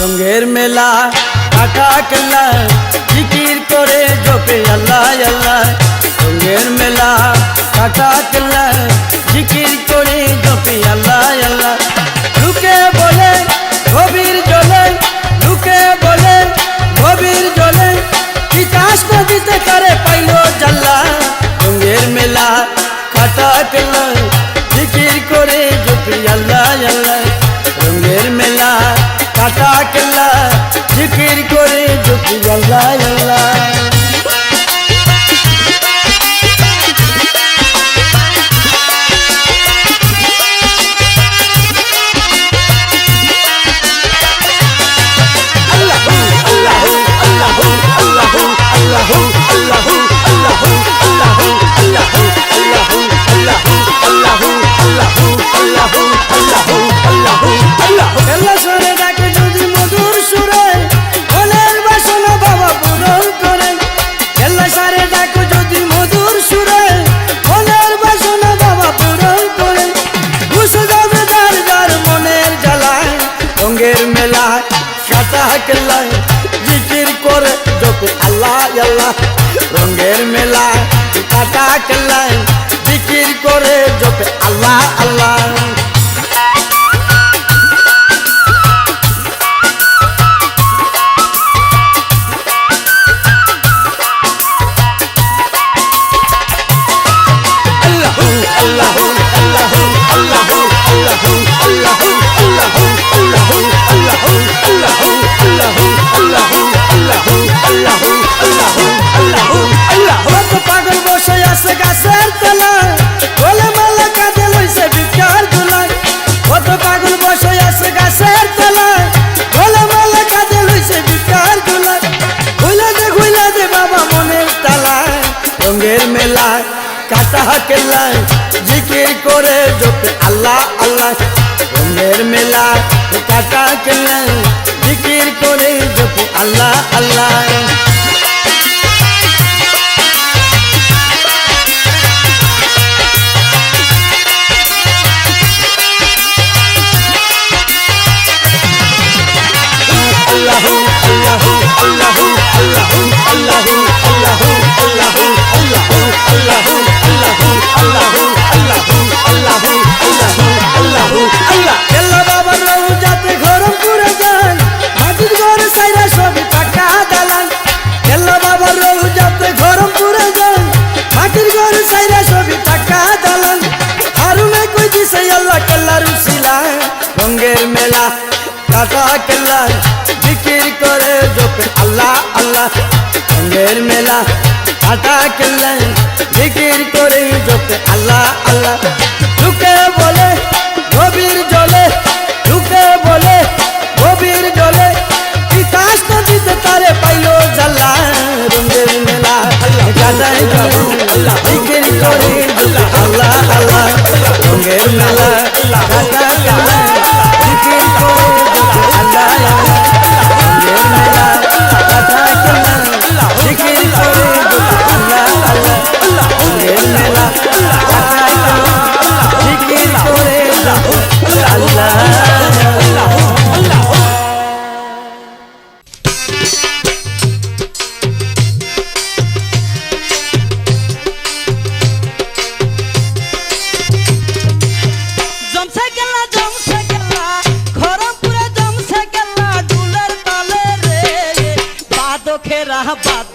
রঙের মেলা কাটা কেল্লা জিকির করে জপে আল্লাহ আল্লাহ। রঙের মেলা কাটা কেল্লা জিকির করে জপে আল্লাহ আল্লাহ। লুকে বলে গভীর জলে, লুকে বলে গভীর জলে, তিতাস নদীতে তারে পাইল জাল্লা। রঙের মেলা কাটা কেল্লা জিকির করে জপে আল্লাহ আল্লাহ। রঙের মেলা কাটা কেল্লা জিকির করে জপে আল্লাহ আল্লাহ। জিকির করে জপে আল্লাহ আল্লাহ। রঙের মেলা কাটা কেল্লা জিকির করে জপে আল্লাহ আল্লাহ। পাগল বসে আছে গাছের তলায়, গোলে মালা কাঁধে লইছে ভিক্ষার ঝুলায়। কত পাগল বসে আছে গাছের তলায়, গোলে মালা কাঁধে লইছে ভিক্ষার ঝুলায়। ঘুইলা দে বাবা মনের তালায়। রঙের মেলা কাটা কেল্লা জিকির করে জপে আল্লাহ আল্লাহ। রঙের মেলা কাটা কেল্লা জিকির করে জপে আল্লাহ আল্লাহ। রঙের মেলা কাটা কেল্লা জিকির করে জপে আল্লাহ আল্লাহ। রঙের মেলা কাটা কেল্লা জিকির করে জপে আল্লাহ আল্লাহ। লুকে বলে গভীর জলে, লুকে বলে গভীর জলে, তিতাস নদীতে তারে পাইল জাল্লা। রঙের মেলা কাটা কেল্লা জিকির করে জপে আল্লাহ আল্লাহ। রঙের মেলা কাটা কেল্লা জিকির করে জপে আল্লাহ আল্লাহ। রঙের মেলা কাটা কেল্লা জিকির করে জপে আল্লাহ আল্লাহ। রঙের মেলা কাটা কেল্লা জিকির করে জপে আল্লাহ আল্লাহ। খেরা বাদ